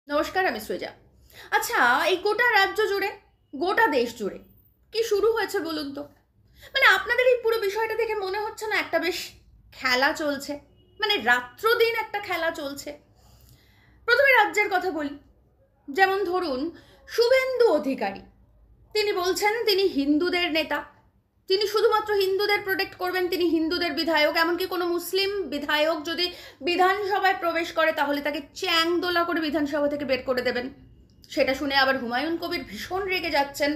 নমস্কার, আমি সৃজা। আচ্ছা, এই গোটা রাজ্য জুড়ে, গোটা দেশ জুড়ে কি শুরু হয়েছে বলুন তো? মানে আপনাদের এই পুরো বিষয়টা দেখে মনে হচ্ছে না একটা বেশ খেলা চলছে? মানে রাত্র দিন একটা খেলা চলছে। প্রথমে রাজ্যের কথা বলি। যেমন ধরুন, শুভেন্দু অধিকারী, তিনি বলছেন তিনি হিন্দুদের নেতা, তিনি শুধুমাত্র হিন্দুদের প্রোটেক্ট করবেন, তিনি হিন্দুদের বিধায়ক। এমনকি কোনো মুসলিম বিধায়ক যদি বিধানসভায় প্রবেশ করে তাহলে তাকে চ্যাংদোলা করে বিধানসভা থেকে বের করে দেবেন। সেটা শুনে আবার হুমায়ুন কবির ভীষণ রেগে যাচ্ছেন।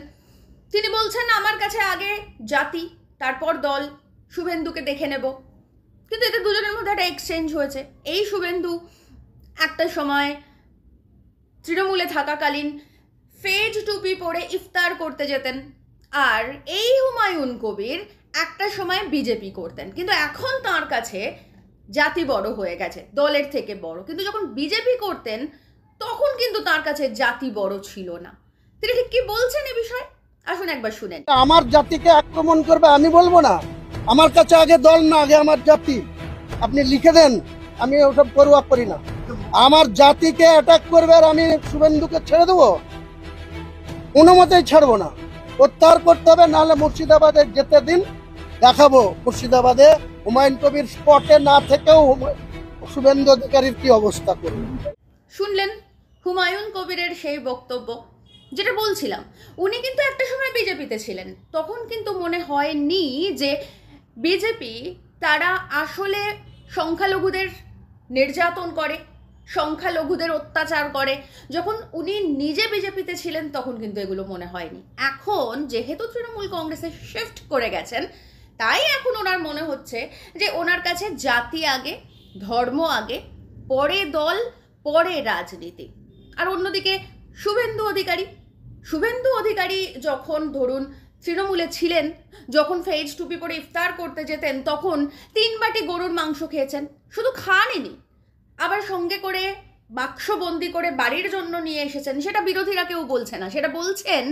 তিনি বলছেন আমার কাছে আগে জাতি, তারপর দল, শুভেন্দুকে দেখে নেব। কিন্তু এদের দুজনের মধ্যে একটা এক্সচেঞ্জ হয়েছে। এই শুভেন্দু একটা সময় তৃণমূলে থাকাকালীন ফেজ টুপি পরে ইফতার করতে যেতেন, আর এই হুমায়ুন কবির একটা সময় বিজেপি করতেন। কিন্তু এখন তার কাছে জাতি বড় হয়ে গেছে, দলের থেকে বড়। কিন্তু যখন বিজেপি করতেন তখন কিন্তু তার কাছে জাতি বড় ছিল না। তিনি ঠিক কি বলছেন এ বিষয়ে আসুন একবার শুনেন। আমার জাতিকে আক্রমণ করবে আমি বলবো না, আমার কাছে আগে দল না, আগে আমার জাতি। আপনি লিখে দেন, আমি ওসব পরোয়া করি না। আমার জাতিকে অ্যাটাক করবে আর আমি শুভেন্দুকে ছেড়ে দেবো? কোনো মতেই ছাড়বো না, প্রত্যাহার করতে হবে, নাহলে মুর্শিদাবাদে যেতে দিন, দেখাবো মুর্শিদাবাদে হুমায়ুন কবির স্পটে না থেকেও শুভেন্দু অধিকারীর কি অবস্থা করবে। শুনলেন হুমায়ুন কবিরের সেই বক্তব্য, যেটা বলছিলাম। উনি কিন্তু একটা সময় বিজেপিতে ছিলেন, তখন কিন্তু মনে হয়নি যে বিজেপি তারা আসলে সংখ্যালঘুদের নির্যাতন করে, সংখ্যালঘুদের অত্যাচার করে। যখন উনি নিজে বিজেপিতে ছিলেন তখন কিন্তু এগুলো মনে হয়নি। এখন যেহেতু তৃণমূল কংগ্রেসে শিফট করে গেছেন, তাই এখন ওনার মনে হচ্ছে যে ওনার কাছে জাতি আগে, ধর্ম আগে, পরে দল, পরে রাজনীতি। আর অন্যদিকে শুভেন্দু অধিকারী যখন ধরুন তৃণমূলে ছিলেন, যখন ফেজ টুপি পরে ইফতার করতে যেতেন, তখন 3 বাটি গরুর মাংস খেয়েছেন। শুধু খাননি, আবার সঙ্গে করে বাক্সবন্দি করে বাড়ির জন্য নিয়ে এসেছেন। সেটা বিরোধীরা কেউ বলছে না, সেটা বলছেন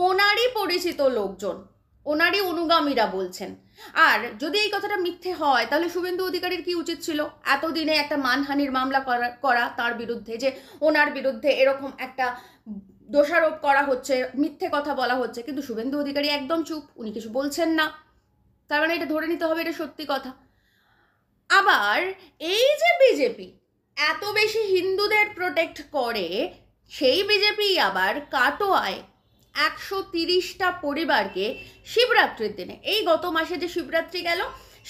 ওনারই পরিচিত লোকজন, ওনারই অনুগামীরা বলছেন। আর যদি এই কথাটা মিথ্যে হয় তাহলে শুভেন্দু অধিকারীর কি উচিত ছিল? এতদিনে একটা মানহানির মামলা করা তার বিরুদ্ধে, যে ওনার বিরুদ্ধে এরকম একটা দোষারোপ করা হচ্ছে, মিথ্যে কথা বলা হচ্ছে। কিন্তু শুভেন্দু অধিকারী একদম চুপ, উনি কিছু বলছেন না। তার মানে এটা ধরে নিতে হবে এটা সত্যি কথা। আবার এই যে বিজেপি এত বেশি হিন্দুদের প্রোটেক্ট করে, সেই বিজেপি আবার কাটোয়ায় 130টা পরিবারকে শিবরাত্রির দিনে, এই গত মাসে যে শিবরাত্রি গেল,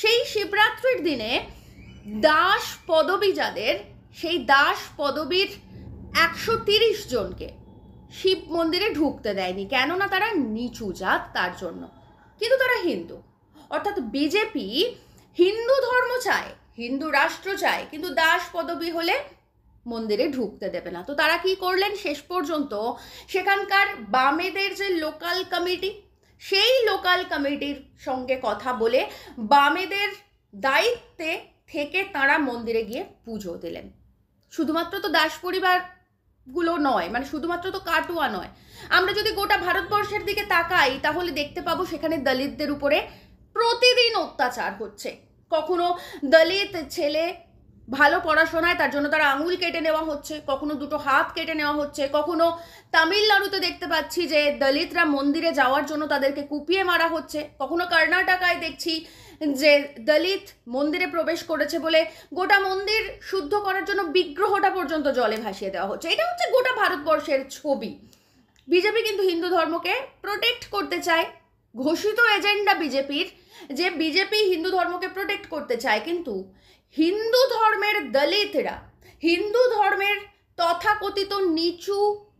সেই শিবরাত্রির দিনে দাস পদবী যাদের, সেই দাস পদবীর 130 জনকে শিব মন্দিরে ঢুকতে দেয়নি, কেননা তারা নিচু জাত, তার জন্য। কিন্তু তারা হিন্দু। অর্থাৎ বিজেপি হিন্দু ধর্ম চায়, হিন্দু রাষ্ট্র চায়, কিন্তু দাস পদবী হলে মন্দিরে ঢুকতে দেবে না। তো তারা কি করলেন? শেষ পর্যন্ত সেখানকার বামেদের যে লোকাল কমিটি, সেই লোকাল কমিটির সঙ্গে কথা বলে বামেদের দায়িত্বে থেকে তারা মন্দিরে গিয়ে পুজো দিলেন। শুধুমাত্র তো দাস পরিবারগুলো নয়, মানে শুধুমাত্র তো কাটুয়া নয়, আমরা যদি গোটা ভারতবর্ষের দিকে তাকাই তাহলে দেখতে পাবো সেখানে দলিতদের উপরে প্রতিদিন অত্যাচার হচ্ছে। কখনো দলিত ছেলে ভালো পড়াশোনায়, তার জন্য তার আঙুল কেটে নেওয়া হচ্ছে, কখনো 2টো হাত কেটে নেওয়া হচ্ছে, কখনো তামিলনাড়ুতে দেখতে পাচ্ছি যে দলিতরা মন্দিরে যাওয়ার জন্য তাদেরকে কুপিয়ে মারা হচ্ছে, কখনো কর্ণাটকায় দেখছি যে দলিত মন্দিরে প্রবেশ করেছে বলে গোটা মন্দির শুদ্ধ করার জন্য বিগ্রহটা পর্যন্ত জলে ভাসিয়ে দেওয়া হচ্ছে। এটা হচ্ছে গোটা ভারতবর্ষের ছবি। বিজেপি কিন্তু হিন্দু ধর্মকে প্রোটেক্ট করতে চায়, ঘোষিত এজেন্ডা বিজেপির, যে বিজেপি হিন্দু ধর্মকে প্রোটেক্ট করতে চায়। কিন্তু হিন্দু ধর্মের দলিতরা, হিন্দু ধর্মের তথাকথিত নিচু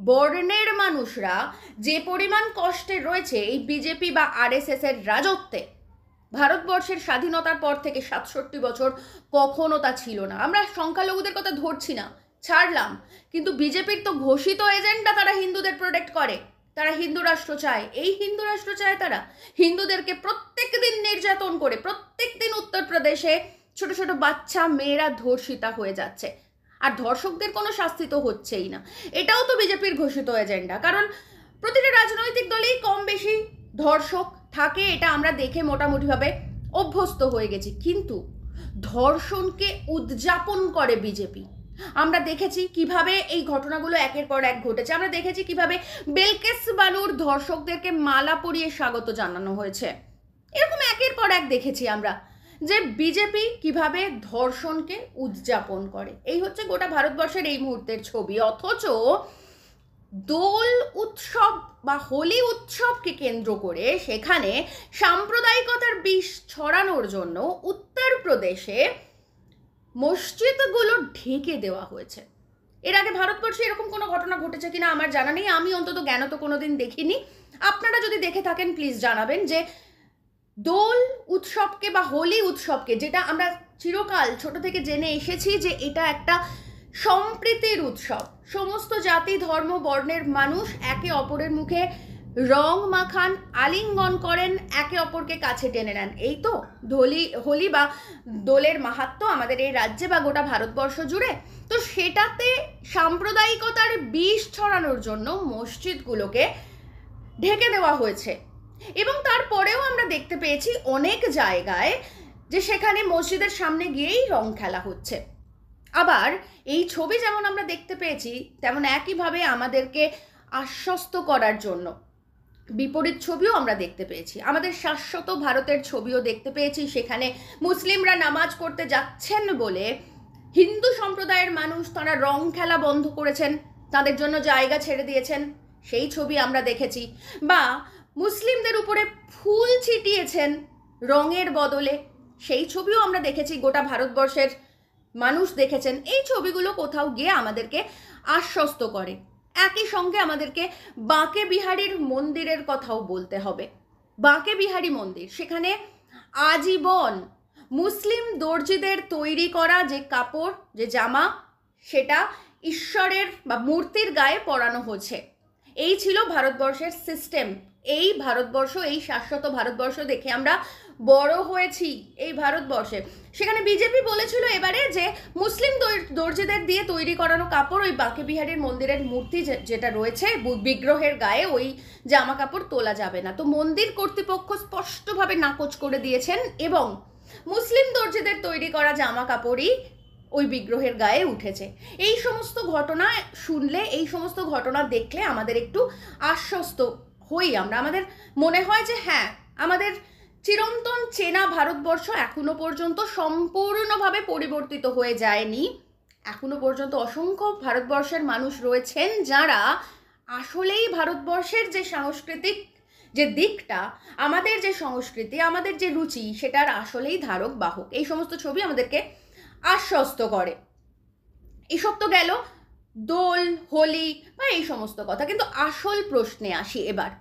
বর্ণের মানুষরা যে পরিমাণ কষ্টে রয়েছে এই বিজেপি বা আরএসএস এর রাজত্বে, ভারতবর্ষের স্বাধীনতার পর থেকে 67 বছর কখনো তা ছিল না। আমরা সংখ্যালঘুদের কথা ধরছি না, ছাড়লাম, কিন্তু বিজেপির তো ঘোষিত এজেন্ডা, তারা হিন্দুদের প্রোটেক্ট করে, তারা হিন্দু রাষ্ট্র চায়। এই হিন্দু রাষ্ট্র চায় তারা হিন্দুদেরকে প্রত্যেক দিন নির্যাতন করে, প্রত্যেক দিন উত্তরপ্রদেশে ছোট ছোট বাচ্চা মেয়েরা ধর্ষিতা হয়ে যাচ্ছে, আর ধর্ষকদের কোনো শাস্তি তো হচ্ছেই না। এটাও তো বিজেপির ঘোষিত এজেন্ডা, কারণ প্রতিটা রাজনৈতিক দলেই কম বেশি ধর্ষক থাকে, এটা আমরা দেখে মোটামুটিভাবে অভ্যস্ত হয়ে গেছি। কিন্তু ধর্ষণকে উদযাপন করে বিজেপি, আমরা দেখেছি কিভাবে এই ঘটনাগুলো একের পর এক ঘটেছে। আমরা দেখেছি কিভাবে বেলকেস বানুর ধর্ষকদেরকে মালা পরিয়ে স্বাগত জানানো হয়েছে। এরকম একের পর এক দেখেছি আমরা যে বিজেপি কিভাবে ধর্ষণকে উদযাপন করে। এই হচ্ছে গোটা ভারতবর্ষের এই মুহূর্তের ছবি। অথচ দোল উৎসব বা হোলি উৎসবকে কেন্দ্র করে সেখানে সাম্প্রদায়িকতার বিষ ছড়ানোর জন্য উত্তরপ্রদেশে মসজিদগুলো ঢেকে দেওয়া হয়েছে। এর আগে ভারতবর্ষে এরকম কোনো ঘটনা ঘটেছে কিনা আমার জানা নেই, আমি অন্তত জ্ঞানত কোনোদিন দেখিনি। আপনারা যদি দেখে থাকেন প্লিজ জানাবেন যে দোল উৎসবকে বা হোলি উৎসবকে, যেটা আমরা চিরকাল ছোট থেকে জেনে এসেছি যে এটা একটা সম্প্রীতির উৎসব, সমস্ত জাতি ধর্ম বর্ণের মানুষ একে অপরের মুখে রং মাখান, আলিঙ্গন করেন, একে অপরকে কাছে টেনে নেন। এই তো হোলি বা দোলের মাহাত্ম্য আমাদের এই রাজ্যে বা গোটা ভারতবর্ষ জুড়ে। তো সেটাতে সাম্প্রদায়িকতার বিষ ছড়ানোর জন্য মসজিদগুলোকে ঢেকে দেওয়া হয়েছে। এবং তারপরেও আমরা দেখতে পেয়েছি অনেক জায়গায় যে সেখানে মসজিদের সামনে গিয়েই রং খেলা হচ্ছে। আবার এই ছবি যেমন আমরা দেখতে পেয়েছি, তেমন একইভাবে আমাদেরকে আশ্বস্ত করার জন্য বিপরীত ছবিও আমরা দেখতে পেয়েছি। আমাদের শাশ্বত ভারতের ছবিও দেখতে পেয়েছি। সেখানে মুসলিমরা নামাজ পড়তে যাচ্ছেন বলে হিন্দু সম্প্রদায়ের মানুষ তারা রং খেলা বন্ধ করেছেন, তাদের জন্য জায়গা ছেড়ে দিয়েছেন, সেই ছবি আমরা দেখেছি। বা মুসলিমদের উপরে ফুল ছিটিয়েছেন রঙের বদলে, সেই ছবিও আমরা দেখেছি, গোটা ভারতবর্ষের মানুষ দেখেছেন। এই ছবিগুলো কোথাও গিয়ে আমাদেরকে আশ্বস্ত করে। একই সঙ্গে আমাদেরকে বাঁকে বিহারীর মন্দিরের কথাও বলতে হবে। বাঁকে বিহারী মন্দির, সেখানে আজীবন মুসলিম দর্জিদের তৈরি করা যে কাপড়, যে জামা, সেটা ঈশ্বরের বা মূর্তির গায়ে পরানো হচ্ছে। এই ছিল ভারতবর্ষের সিস্টেম। এই ভারতবর্ষ, এই শাশ্বত ভারতবর্ষ দেখে আমরা বড় হয়েছি এই ভারতবর্ষে। সেখানে বিজেপি বলেছিল এবারে যে মুসলিম দর্জিদের দিয়ে তৈরি করানো কাপড়, ওই বাঁকে বিহারীর মন্দিরের মূর্তি যেটা রয়েছে বিগ্রহের গায়ে, ওই জামা কাপড় তোলা যাবে না। তো মন্দির কর্তৃপক্ষ স্পষ্টভাবে নাকচ করে দিয়েছেন এবং মুসলিম দর্জিদের তৈরি করা জামা কাপড়ই ওই বিগ্রহের গায়ে উঠেছে। এই সমস্ত ঘটনা শুনলে, এই সমস্ত ঘটনা দেখলে আমাদের একটু আশ্বস্ত হই আমরা। আমাদের মনে হয় যে হ্যাঁ, আমাদের চিরন্তন চেনা ভারতবর্ষ এখনো পর্যন্ত সম্পূর্ণভাবে পরিবর্তিত হয়ে যায়নি। এখনো পর্যন্ত অসংখ্য ভারতবর্ষের মানুষ রয়েছেন যারা আসলেই ভারতবর্ষের যে সাংস্কৃতিক যে দিকটা, আমাদের যে সংস্কৃতি, আমাদের যে রুচি, সেটার আসলেই ধারক বাহক। এই সমস্ত ছবি আমাদেরকে আশ্বস্ত করে। এসব তো গেল দোল, হোলি বা এই সমস্ত কথা, কিন্তু আসল প্রশ্নে আসি এবার।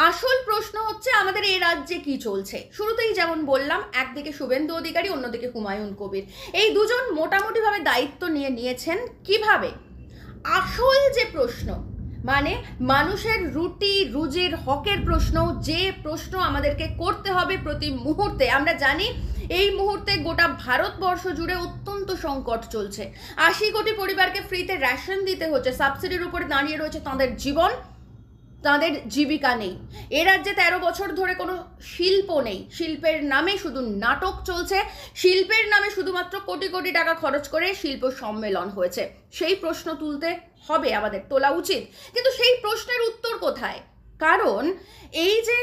আসল প্রশ্ন হচ্ছে আমাদের এই রাজ্যে কি চলছে। শুরুতেই যেমন বললাম, একদিকে শুভেন্দু অধিকারী, অন্যদিকে হুমায়ুন কবির, এই দুজন মোটামুটিভাবে দায়িত্ব নিয়েছেন কিভাবে আসল যে প্রশ্ন, মানে মানুষের রুটি রুজির হকের প্রশ্ন, যে প্রশ্ন আমাদেরকে করতে হবে প্রতি মুহূর্তে। আমরা জানি এই মুহূর্তে গোটা ভারতবর্ষ জুড়ে অত্যন্ত সংকট চলছে। 80 কোটি পরিবারকে ফ্রিতে রেশন দিতে হচ্ছে, সাবসিডির উপরে দাঁড়িয়ে রয়েছে তাদের জীবন, তাদের জীবিকা নেই। এ রাজ্যে 13 বছর ধরে কোনো শিল্প নেই, শিল্পের নামে শুধু নাটক চলছে, শিল্পের নামে শুধুমাত্র কোটি কোটি টাকা খরচ করে শিল্প সম্মেলন হয়েছে। সেই প্রশ্ন তুলতে হবে, আমাদের তোলা উচিত, কিন্তু সেই প্রশ্নের উত্তর কোথায়? কারণ এই যে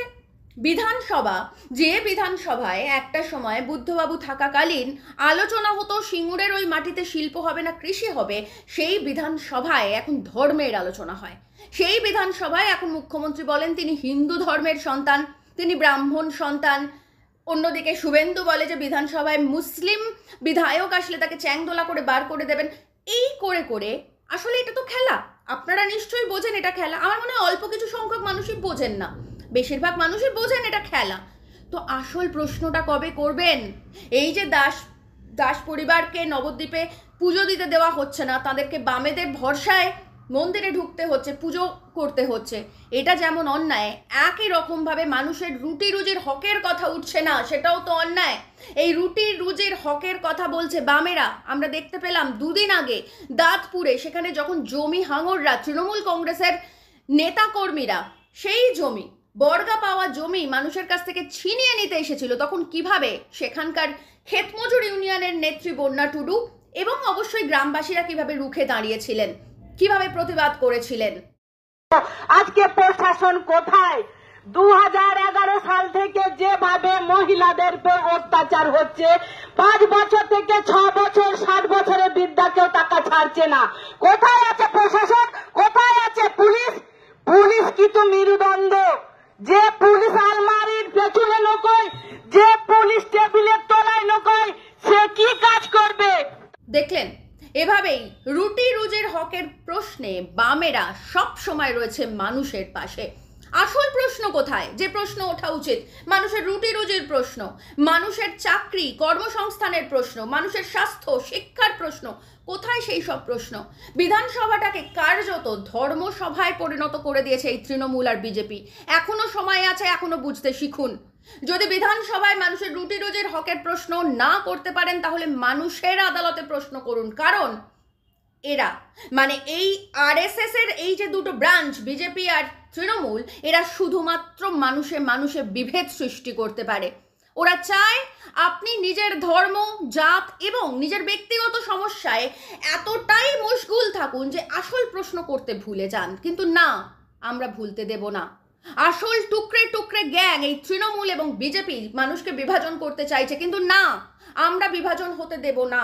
বিধানসভা, যে বিধানসভায় একটা সময় বুদ্ধবাবু থাকাকালীন আলোচনা হতো সিঙ্গুরের ওই মাটিতে শিল্প হবে না কৃষি হবে, সেই বিধানসভায় এখন ধর্মের আলোচনা হয়। সেই বিধানসভায় এখন মুখ্যমন্ত্রী বলেন তিনি হিন্দু ধর্মের সন্তান, তিনি ব্রাহ্মণ সন্তান। অন্যদিকে শুভেন্দু বলে যে বিধানসভায় মুসলিম বিধায়ক আসলে তাকে চ্যাংদোলা করে বার করে দেবেন। এই করে করে আসলে এটা তো খেলা। আপনারা নিশ্চয়ই বোঝেন এটা খেলা। আমার মনে হয় অল্প কিছু সংখ্যক মানুষই বোঝেন না, বেশিরভাগ মানুষই বোঝেন এটা খেলা। তো আসল প্রশ্নটা কবে করবেন? এই যে দাস পরিবারকে নবদ্বীপে পুজো দিতে দেওয়া হচ্ছে না, তাদেরকে বামেদের ভরসায় মন্দিরে ঢুকতে হচ্ছে, পুজো করতে হচ্ছে, এটা যেমন অন্যায়, একই রকমভাবে মানুষের রুটি রুজির হকের কথা উঠছে না, সেটাও তো অন্যায়। এই রুটি রুজির হকের কথা বলছে বামেরা। আমরা দেখতে পেলাম দুদিন আগে দাঁতপুরে, সেখানে যখন জমি হাঙররা, তৃণমূল কংগ্রেসের নেতাকর্মীরা সেই জমি, বর্গা পাওয়া জমি মানুষের কাছ থেকে ছিনিয়ে নিতে এসেছিল, তখন কিভাবে সেখানকার ক্ষেতমজুর ইউনিয়নের নেত্রী বন্যা টুডু এবং অবশ্যই গ্রামবাসীরা কিভাবে রুখে দাঁড়িয়েছিলেন, কিভাবে প্রতিবাদ করেছিলেন। আজকে প্রশাসন কোথায়? 2011 সাল থেকে যেভাবে মহিলাদের উপর অত্যাচার হচ্ছে, 5 বছর থেকে 6 বছর 60 বছরের বৃদ্ধাকেও টাকা ছাড়ছে না। কোথায় আছে প্রশাসন? কোথায় আছে পুলিশ? পুলিশ কিন্তু মেরুদণ্ড। যে পুলিশ আলমারির পেছনে নকয়, যে পুলিশ টেবিলের তলায় নকয়, সে কি কাজ করবে? দেখলেন, এভাবেই রুটি রুজির হকের প্রশ্নে বামেরা সব সময় রয়েছে মানুষের পাশে। আসল প্রশ্ন কোথায়? যে প্রশ্ন ওঠা উচিত, মানুষের রুটি রুজির প্রশ্ন, মানুষের চাকরি কর্মসংস্থানের প্রশ্ন, মানুষের স্বাস্থ্য শিক্ষার প্রশ্ন, কোথায় সেই সব প্রশ্ন? বিধানসভাটাকে কার্যত ধর্মসভায় পরিণত করে দিয়েছে এই তৃণমূল আর বিজেপি। এখনো সময় আছে, এখনো বুঝতে শিখুন। যদি বিধানসভায় মানুষের রুটি রুজির হকের প্রশ্ন না করতে পারেন, তাহলে মানুষের আদালতে প্রশ্ন করুন। কারণ এরা মানে এই আরএসএস এর এই যে দুটো ব্রাঞ্চ বিজেপি আর তৃণমূল, এরা শুধুমাত্র মানুষে মানুষে বিভেদ সৃষ্টি করতে পারে। ওরা চায় আপনি নিজের ধর্ম, জাত এবং নিজের ব্যক্তিগত সমস্যায় এতটাই মশগুল থাকুন যে আসল প্রশ্ন করতে ভুলে যান। কিন্তু না, আমরা ভুলতে দেব না। আসল টুকরে টুকরে গ্যাং এই তৃণমূল এবং বিজেপি মানুষকে বিভাজন করতে চাইছে, কিন্তু না, আমরা বিভাজন হতে দেব না।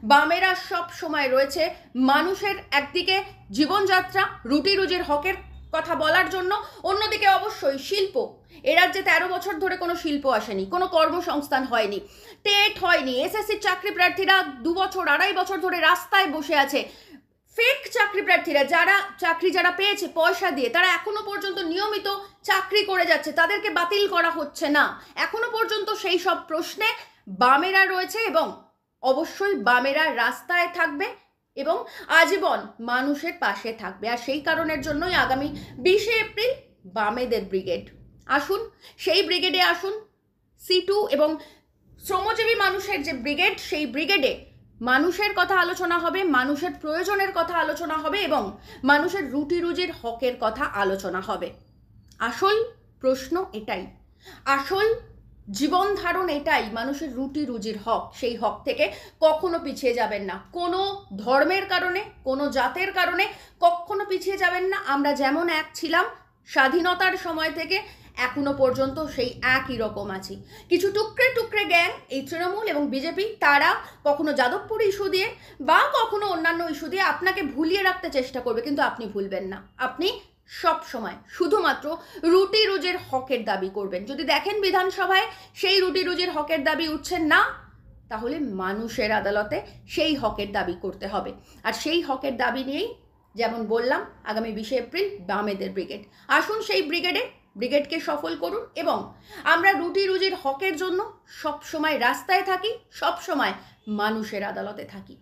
বামেরা সব সময় রয়েছে মানুষের একদিকে জীবনযাত্রা রুটি রুজির হকের কথা বলার জন্য, অন্যদিকে অবশ্যই শিল্প। এ রাজ্যে 13 বছর ধরে কোনো শিল্প আসেনি, কোনো কর্মসংস্থান হয়নি, টেট হয়নি, এসএসসির চাকরি প্রার্থীরা 2 বছর 2.5 বছর ধরে রাস্তায় বসে আছে। ফেক চাকরি প্রার্থীরা যারা পেয়েছে পয়সা দিয়ে, তারা এখনো পর্যন্ত নিয়মিত চাকরি করে যাচ্ছে, তাদেরকে বাতিল করা হচ্ছে না। এখনো পর্যন্ত সেই সব প্রশ্নে বামেরা রয়েছে এবং অবশ্যই বামেরা রাস্তায় থাকবে এবং আজীবন মানুষের পাশে থাকবে। আর সেই কারণের জন্যই আগামী 20 এপ্রিল বামেদের ব্রিগেড। আসুন, সেই ব্রিগেডে আসুন। C2 এবং শ্রমজীবী মানুষের যে ব্রিগেড, সেই ব্রিগেডে মানুষের কথা আলোচনা হবে, মানুষের প্রয়োজনের কথা আলোচনা হবে এবং মানুষের রুটি রুজির হকের কথা আলোচনা হবে। আসল প্রশ্ন এটাই, আসল জীবন ধারণ এটাই, মানুষের রুটি রুজির হক। সেই হক থেকে কখনো পিছিয়ে যাবেন না, কোনো ধর্মের কারণে, কোনো জাতের কারণে কখনো পিছিয়ে যাবেন না। আমরা যেমন এক ছিলাম স্বাধীনতার সময় থেকে এখনো পর্যন্ত সেই একই রকম আছি। কিছু টুকরে টুকরে গ্যাং এই তৃণমূল এবং বিজেপি, তারা কখনো যাদবপুর ইস্যু দিয়ে বা কখনো অন্যান্য ইস্যু দিয়ে আপনাকে ভুলিয়ে রাখতে চেষ্টা করবে, কিন্তু আপনি ভুলবেন না। আপনি সব সময় শুধুমাত্র রুটি রুজির হকের দাবি করবেন। যদি দেখেন বিধানসভায় সেই রুটি রুজির হকের দাবি উঠছেন না, তাহলে মানুষের আদালতে সেই হকের দাবি করতে হবে। আর সেই হকের দাবি নিয়েই, যেমন বললাম, আগামী 20 এপ্রিল বামেদের ব্রিগেড। আসুন সেই ব্রিগেডকে সফল করুন এবং আমরা রুটি রুজির হকের জন্য সব সময় রাস্তায় থাকি, সব সময় মানুষের আদালতে থাকি।